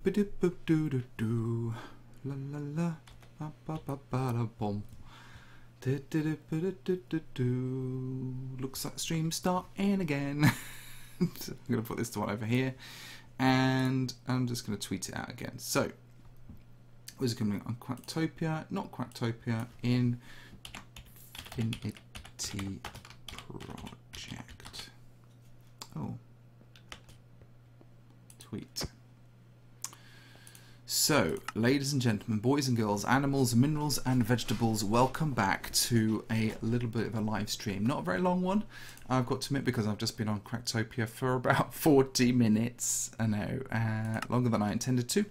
Ba-dip-ba-doo-doo-doo. La la la. Ba-ba-ba-ba-da-bom. Du-du-du-ba-du-du-du-du. Looks like the stream's starting again. So I'm going to put this one over here. And I'm just going to tweet it out again. So, was it going to be on Quacktopia? Not Quacktopia. Infinity Project. Oh. Tweet. So, ladies and gentlemen, boys and girls, animals, minerals and vegetables, welcome back to a little bit of a live stream. Not a very long one, I've got to admit, because I've just been on Quacktopia for about 40 minutes. I know, longer than I intended to,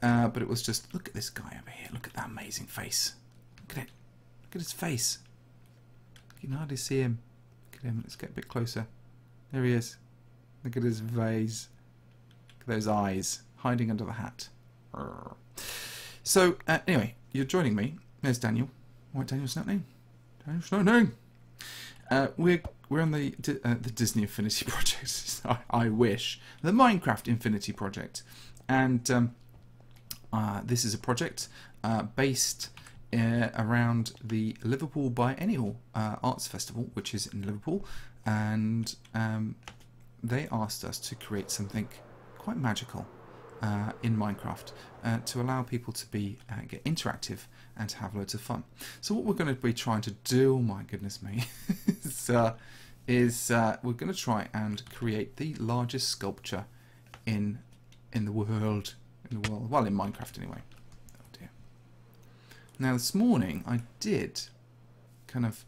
but it was just, look at this guy over here, look at that amazing face. Look at it, look at his face. You can hardly see him. Look at him, let's get a bit closer. There he is. Look at his face. Look at those eyes, hiding under the hat. So, anyway, you're joining me. There's Daniel. Why Daniel's not name? Daniel's not name. We're on the Disney Infinity Project. I wish the Minecraft Infinity Project, and this is a project based around the Liverpool Biennial Arts Festival, which is in Liverpool, and they asked us to create something quite magical in Minecraft to allow people to be get interactive and to have loads of fun. So what we're going to be trying to do, oh my goodness me, is we're going to try and create the largest sculpture in the world, well, in Minecraft anyway. Oh dear. Now this morning I did kind of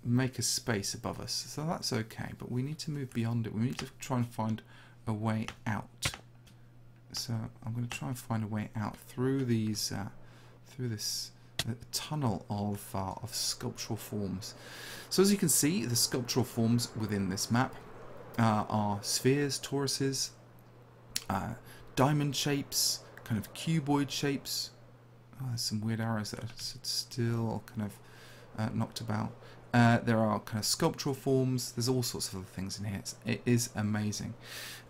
make a space above us, so that's okay, but we need to move beyond it. We need to try and find a way out. So I'm going to try and find a way out through these, through this tunnel of sculptural forms. So as you can see, the sculptural forms within this map are spheres, toruses, diamond shapes, kind of cuboid shapes. Oh, there's some weird arrows that are still kind of knocked about. There are kind of sculptural forms. There's all sorts of other things in here. It is amazing.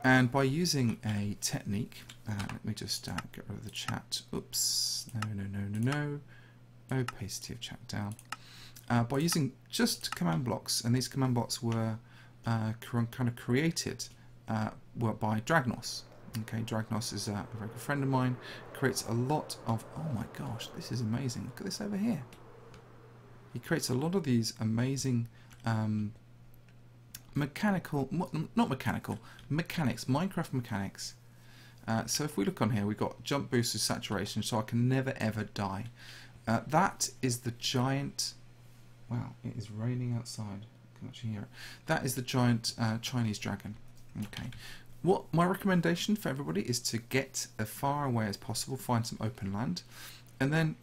And by using a technique, let me just get rid of the chat. Oops. No. Opacity of chat down. By using just command blocks, and these command blocks were kind of created were by Dragnos. Okay, Dragnos is a very good friend of mine. Creates a lot of, oh my gosh, this is amazing. Look at this over here. He creates a lot of these amazing mechanics, Minecraft mechanics. So if we look on here, we've got jump boost to saturation, so I can never ever die. That is the giant, wow, it is raining outside. I can actually hear it. That is the giant Chinese dragon. Okay. What my recommendation for everybody is to get as far away as possible, find some open land, and then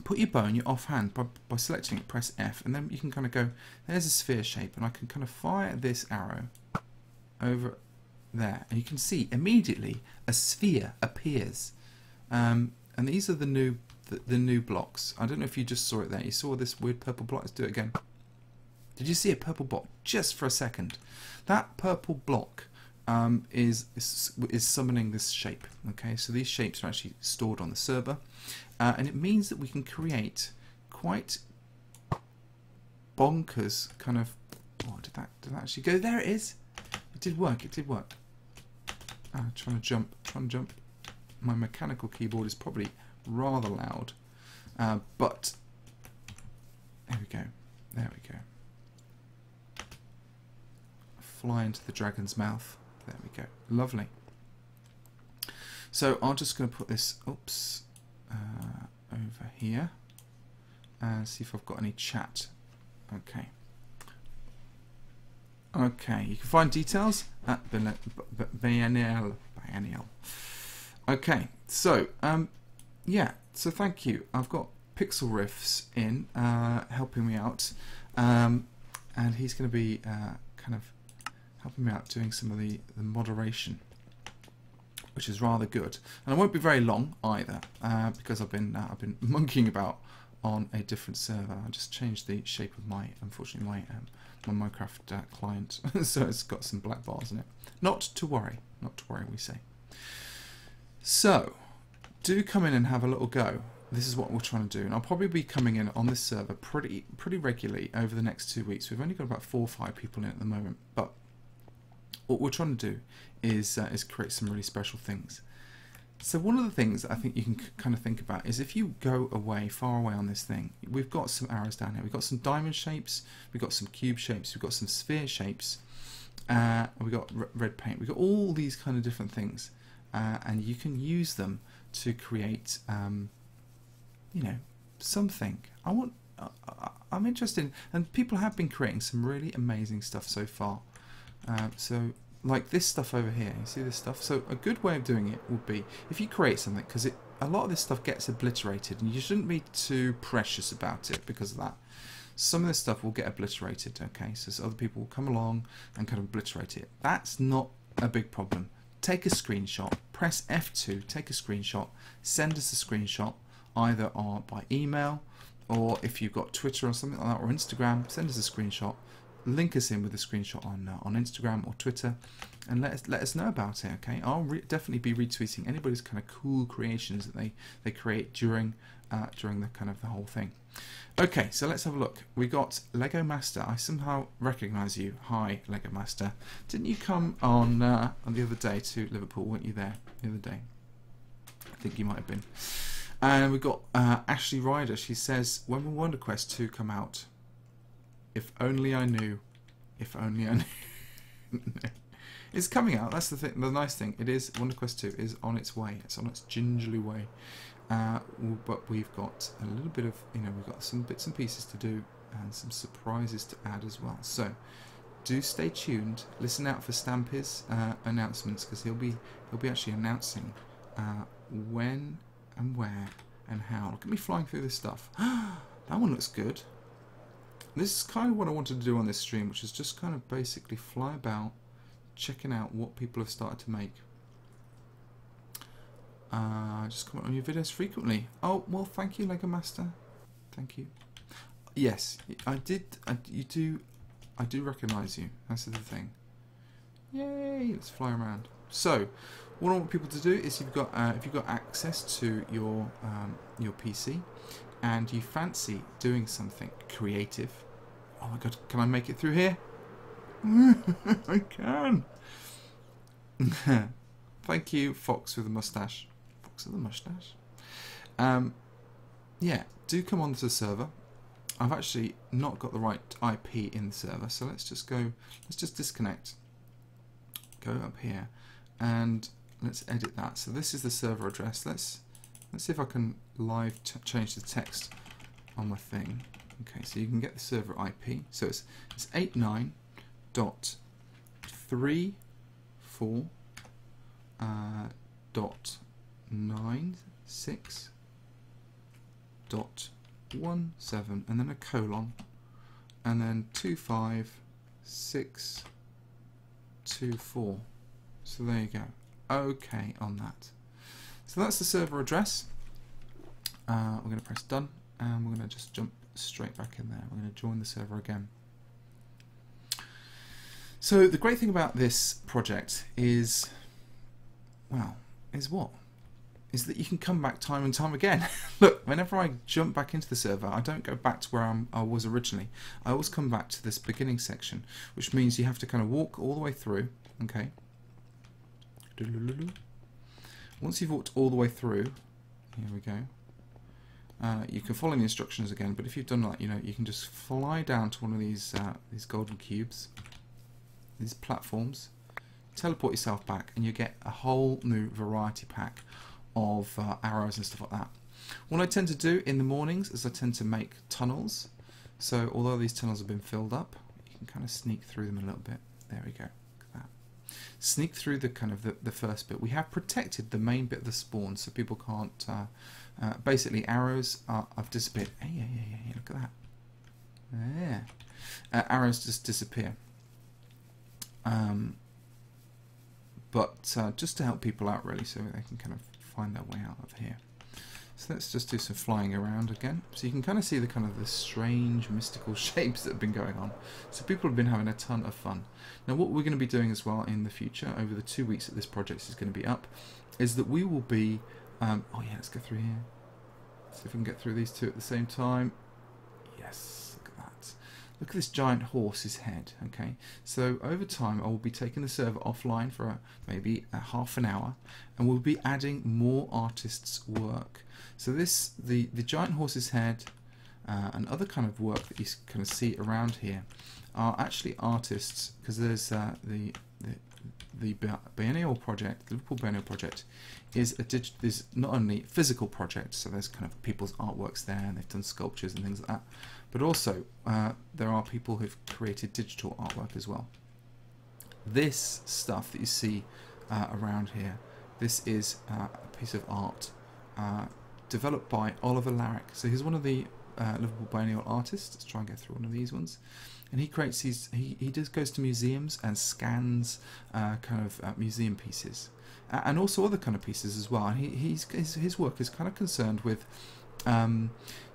put your bow in your offhand by selecting it, press F, and then you can kind of go, there's a sphere shape, and I can kind of fire this arrow over there, and you can see immediately a sphere appears. And these are the new blocks. I don't know if you just saw it there. You saw this weird purple block. Let's do it again. Did you see a purple block just for a second? That purple block is summoning this shape. Okay, so these shapes are actually stored on the server. And it means that we can create quite bonkers kind of. Oh, did that actually go? There it is. It did work. It did work. Trying to jump. My mechanical keyboard is probably rather loud, but there we go. There we go. Fly into the dragon's mouth. There we go. Lovely. So I'm just going to put this. Oops. Over here and see if I've got any chat. Okay, you can find details at Biennial. Okay, so yeah, so thank you. I've got Pixel Riffs in helping me out, and he's going to be kind of helping me out doing some of the moderation, which is rather good, and I won't be very long either because I've been monkeying about on a different server. I just changed the shape of my, unfortunately, my Minecraft client, so it's got some black bars in it. Not to worry, we say. So, do come in and have a little go. This is what we're trying to do, and I'll probably be coming in on this server pretty regularly over the next 2 weeks. We've only got about 4 or 5 people in at the moment, but what we're trying to do is create some really special things. So one of the things that I think you can kind of think about is if you go away, far away on this thing, we've got some arrows down here. We've got some diamond shapes, we've got some cube shapes, we've got some sphere shapes, we've got red paint. We've got all these kind of different things, and you can use them to create you know, something. I'm interested in, and people have been creating some really amazing stuff so far. So like this stuff over here, you see this stuff? So a good way of doing it would be if you create something, because a lot of this stuff gets obliterated, and you shouldn't be too precious about it because of that. Some of this stuff will get obliterated, okay? So other people will come along and kind of obliterate it. That's not a big problem. Take a screenshot, press F2, take a screenshot, send us a screenshot, either by email, or if you've got Twitter or something like that, or Instagram, send us a screenshot, link us in with a screenshot on Instagram or Twitter, and let us know about it. Okay, I'll definitely be retweeting anybody's kind of cool creations that they create during the kind of the whole thing. Okay, so let's have a look. We got Lego Master. I somehow recognise you. Hi, Lego Master. Didn't you come on the other day to Liverpool? Weren't you there the other day? I think you might have been. And we've got Ashley Ryder. She says, when will Wonder Quest 2 come out? If only I knew. If only I knew. It's coming out. That's the thing. The nice thing. It is. Wonder Quest 2 is on its way. It's on its gingerly way. But we've got a little bit of, we've got some bits and pieces to do and some surprises to add as well. So do stay tuned. Listen out for Stampy's announcements, because he'll be actually announcing when and where and how. Look at me flying through this stuff. That one looks good. This is kind of what I wanted to do on this stream, which is just kind of basically fly about, checking out what people have started to make. Just comment on your videos frequently. Oh, well, thank you, Lego Master. Thank you. Yes, I do recognise you. That's the thing. Yay! Let's fly around. So, what I want people to do is, if you've got access to your PC, and you fancy doing something creative. Oh my god, can I make it through here? I can. Thank you, Fox with a mustache. Fox with a mustache. Yeah, do come onto the server. I've actually not got the right IP in the server, so let's just disconnect. Go up here, and let's edit that. So this is the server address. Let's see if I can live change the text on my thing. Okay, so you can get the server IP. So it's 89.34.96.17, and then a colon, and then 25624. So there you go. Okay on that. So that's the server address. We're going to press done, and we're going to just jump straight back in there. We're going to join the server again. So the great thing about this project is, well, is that you can come back time and time again. Look, whenever I jump back into the server, I don't go back to where I was originally. I always come back to this beginning section, which means you have to kind of walk all the way through. Okay. Once you've walked all the way through, here we go. You can follow the instructions again, but if you've done that, you can just fly down to one of these golden cubes, these platforms, teleport yourself back, and you get a whole new variety pack of arrows and stuff like that. What I tend to do in the mornings is I tend to make tunnels. So although these tunnels have been filled up, you can kind of sneak through them a little bit. There we go. Sneak through the kind of the first bit. We have protected the main bit of the spawn, so people can't. Basically, arrows have disappeared. Hey, look at that. Yeah, arrows just disappear. But just to help people out, really, so they can kind of find their way out of here. So let's just do some flying around again. So you can kind of see the strange mystical shapes that have been going on. So people have been having a ton of fun. Now what we're going to be doing as well in the future, over the 2 weeks that this project is going to be up, is that we will be, oh yeah, let's go through here. See if we can get through these two at the same time. Yes, look at that. Look at this giant horse's head, okay? So over time I will be taking the server offline for maybe a half an hour, and we'll be adding more artists' work. So this, the giant horse's head and other kind of work that you kind of see around here are actually artists, because there's the Biennial project, the Liverpool Biennial project, is not only a physical project, so there's kind of people's artworks there and they've done sculptures and things like that, but also there are people who've created digital artwork as well. This stuff that you see around here, this is a piece of art developed by Oliver Larrick. So he's one of the Liverpool Biennial artists. Let's try and get through one of these ones. And he creates these. He just goes to museums and scans kind of museum pieces, and also other kind of pieces as well. And his work is kind of concerned with.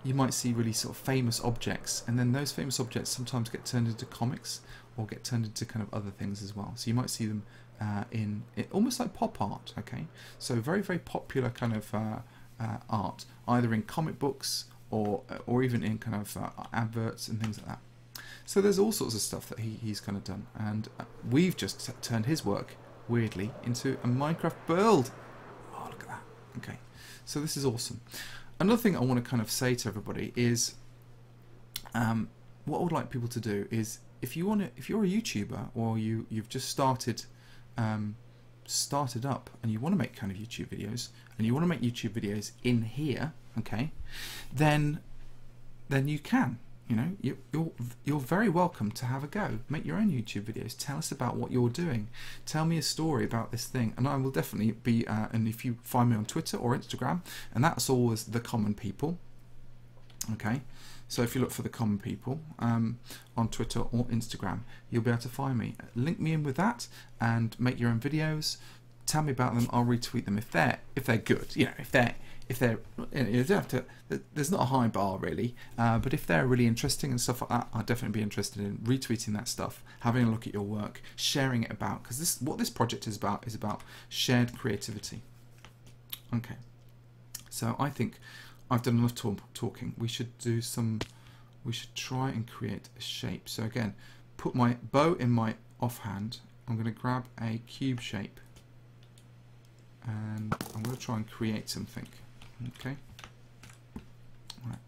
You might see really sort of famous objects, and then those famous objects sometimes get turned into comics or get turned into kind of other things as well. So you might see them in almost like pop art. Okay, so very, very popular kind of art, either in comic books or even in kind of adverts and things like that. So there's all sorts of stuff that he's kind of done, and we've just turned his work, weirdly, into a Minecraft build. Oh, look at that. Okay, so this is awesome. Another thing I want to kind of say to everybody is, what I would like people to do is, if you're a YouTuber or you've just started up and you want to make kind of YouTube videos, and you want to make YouTube videos in here, okay, then you can. You know, you're very welcome to have a go. Make your own YouTube videos. Tell us about what you're doing. Tell me a story about this thing, and I will definitely be. And if you find me on Twitter or Instagram, and that's always the Common People. Okay, so if you look for the Common People on Twitter or Instagram, you'll be able to find me. Link me in with that, and make your own videos. Tell me about them. I'll retweet them if they're good. You know, if they're you don't have to, there's not a high bar really, but if they're really interesting and stuff like that, I'll definitely be interested in retweeting that stuff, having a look at your work, sharing it about, because what this project is about shared creativity. Okay, so I think I've done enough talking. We should try and create a shape. So again, put my bow in my offhand. I'm going to grab a cube shape, and I'm going to try and create something. Okay. Right.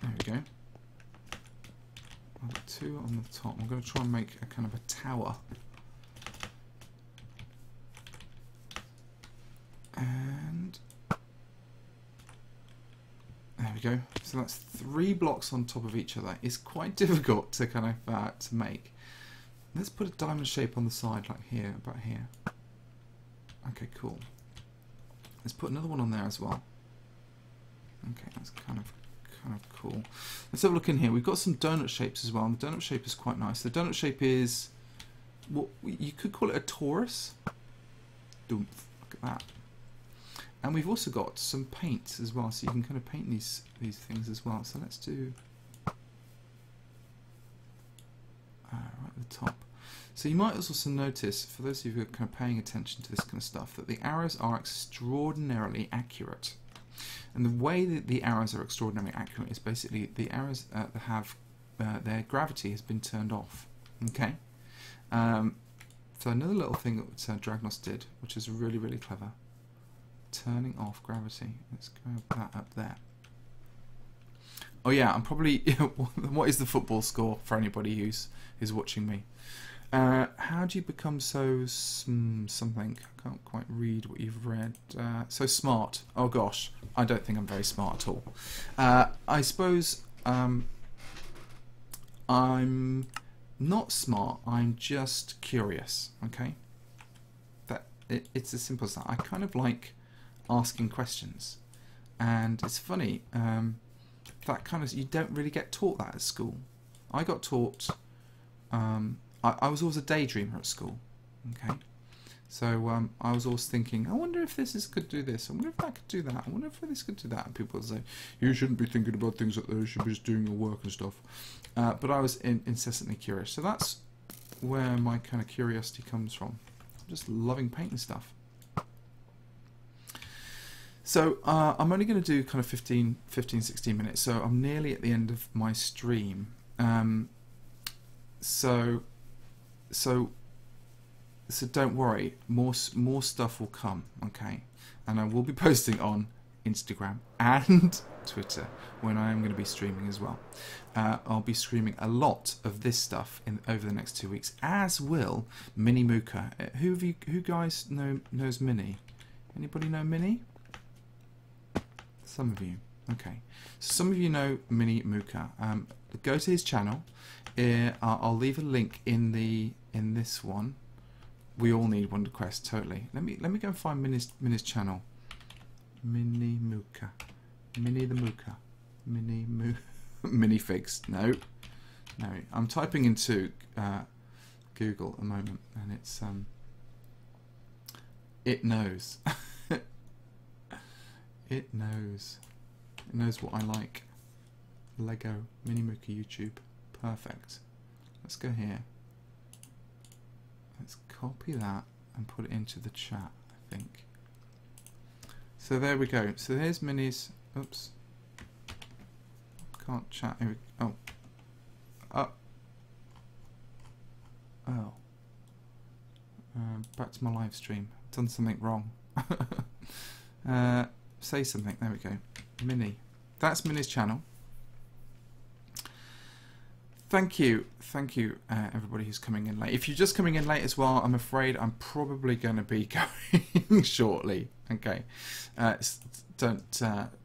There we go. I've got two on the top. I'm going to try and make a kind of a tower. And there we go. So that's 3 blocks on top of each other. It's quite difficult to kind of to make. Let's put a diamond shape on the side, like here, about here. Okay, cool. Let's put another one on there as well. Okay, that's kind of cool. Let's have a look in here. We've got some donut shapes as well, and the donut shape is quite nice. The donut shape is what you could call it a torus. Look at that. And we've also got some paints as well, so you can kind of paint these things as well. So let's do right at the top. So you might also notice, for those of you who are kind of paying attention to this kind of stuff, that the arrows are extraordinarily accurate. And the way that the arrows are extraordinarily accurate is basically the arrows that have their gravity has been turned off. Okay. So another little thing that Dragnos did, which is really, really clever, turning off gravity. Let's go that up there. Oh yeah, I'm probably. What is the football score for anybody who's watching me? How do you become so something? I can't quite read what you've read. So smart. Oh gosh, I don't think I'm very smart at all. I suppose I'm not smart. I'm just curious. Okay, it's as simple as that. I kind of like asking questions, and it's funny. That kind of, you don't really get taught that at school. I got taught. I was always a daydreamer at school, okay? So I was always thinking, I wonder if this could do this, I wonder if that could do that, I wonder if this could do that. And people would say, you shouldn't be thinking about things like that, you should be just doing your work and stuff. But I was incessantly curious. So that's where my kind of curiosity comes from. just loving painting stuff. So I'm only going to do kind of 15, 16 minutes. So I'm nearly at the end of my stream. So don't worry, more stuff will come, okay? And I will be posting on Instagram and Twitter when I am going to be streaming as well. I'll be streaming a lot of this stuff over the next 2 weeks, as will Mini Mooka. Who guys knows Mini? Anybody know Mini? Some of you. Okay. So some of you know Mini Mooka. Go to his channel. I'll leave a link in this one. We all need Wonder Quest, totally. Let me go and find Mini's channel. Mini Mooka. Mini the Mooka. Minifigs. No. I'm typing into Google at the moment, and it's it knows. It knows what I like. Lego Mini Mooka YouTube. Perfect. Let's go here. Let's copy that and put it into the chat, I think. So there we go. So here's Mini's. Oops. Can't chat. Here we, oh. Back to my live stream. Done something wrong. Say something. There we go. Mini. That's Mini's channel. Thank you, everybody who's coming in late. If you're just coming in late as well, I'm afraid I'm probably going to be going shortly. Okay, but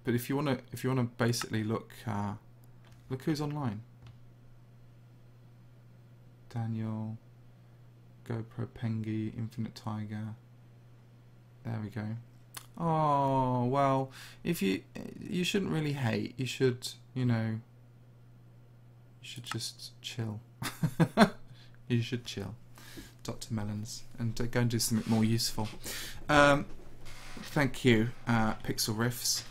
if you wanna basically look who's online. Daniel, GoPro Pengy, Infinite Tiger. There we go. Oh well, if you shouldn't really hate. You should, you should just chill. You should chill, Dr. Melons, and go and do something more useful. Thank you, Pixel Riffs.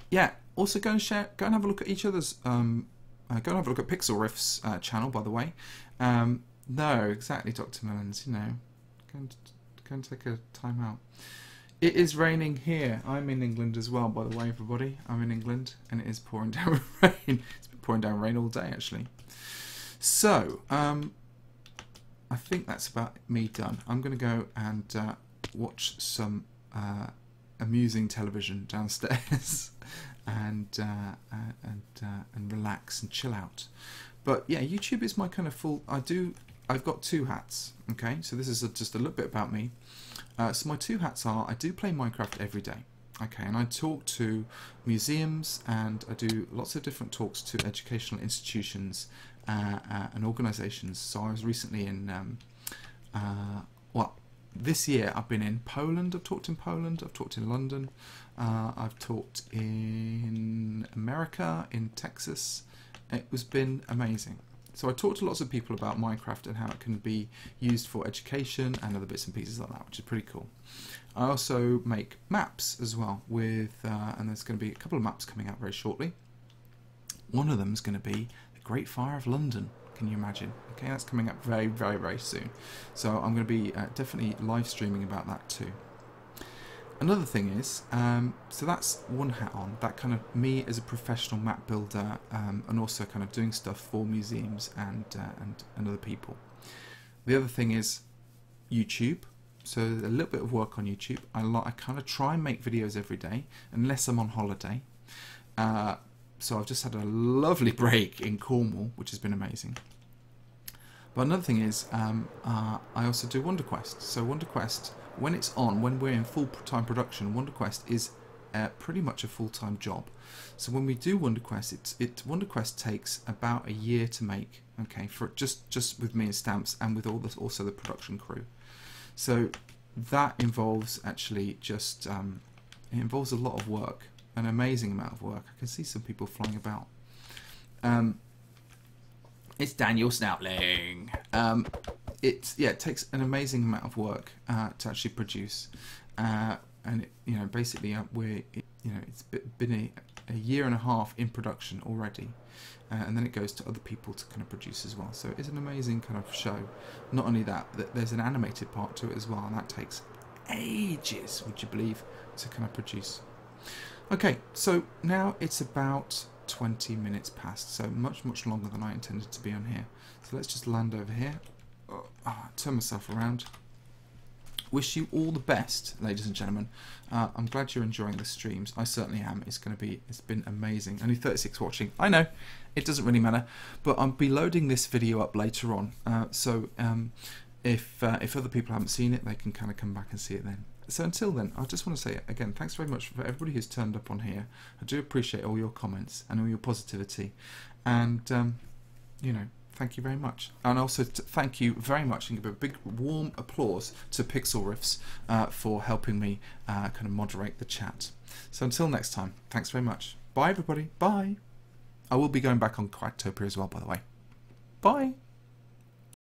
Yeah. Also, go and have a look at each other's. Go and have a look at Pixel Riffs' channel, by the way. No, exactly, Dr. Melons. Go and take a time out. It is raining here. I'm in England as well, by the way, everybody. I'm in England, and it is pouring down rain. It's been pouring down rain all day, actually. So, I think that's about me done. I'm going to go and watch some amusing television downstairs and relax and chill out. But yeah, YouTube is my kind of full. I've got two hats. Okay, so this is just a little bit about me. So my two hats are, I do play Minecraft every day. Okay, and I talk to museums, and I do lots of different talks to educational institutions and organisations. So I was recently in, this year I've been in Poland. I've talked in Poland. I've talked in London. I've talked in America, in Texas. It's been amazing. So I talked to lots of people about Minecraft and how it can be used for education and other bits and pieces like that, which is pretty cool. I also make maps as well with, and there's going to be a couple of maps coming out very shortly. One of them is going to be the Great Fire of London. Can you imagine? Okay, that's coming up very, very, very soon. So I'm going to be definitely live streaming about that too. Another thing is, so that's one hat on, that kind of me as a professional map builder, and also kind of doing stuff for museums and other people. The other thing is YouTube. So a little bit of work on YouTube. I kind of try and make videos every day, unless I'm on holiday. So I've just had a lovely break in Cornwall, which has been amazing. But another thing is, I also do Wonder Quest. So Wonder Quest, when it's on, when we're in full-time production, Wonder Quest is pretty much a full-time job. So when we do Wonder Quest, Wonder Quest takes about a year to make. Okay, for just with me and Stamps, and with also the production crew. So that involves actually just it involves a lot of work, an amazing amount of work. I can see some people flying about. It's Daniel Snoutling. It takes an amazing amount of work to actually produce, and it, you know, basically it's been a year and a half in production already, and then it goes to other people to kind of produce as well. So it's an amazing kind of show. Not only that, there's an animated part to it as well, and that takes ages, would you believe, to kind of produce. Okay, so now it's about 20 minutes past, so much longer than I intended to be on here. So let's just land over here, turn myself around. Wish you all the best, ladies and gentlemen. I'm glad you're enjoying the streams. I certainly am. It's been amazing. Only 36 watching. I know, it doesn't really matter, but I'll be loading this video up later on. If other people haven't seen it, they can kind of come back and see it then. So until then, I just want to say again, thanks very much for everybody who's turned up on here. I do appreciate all your comments and all your positivity, and you know, thank you very much. And also thank you very much, and give a big warm applause to Pixel Riffs for helping me kind of moderate the chat. So until next time, thanks very much. Bye everybody. Bye. I will be going back on Quacktopia as well, by the way. Bye.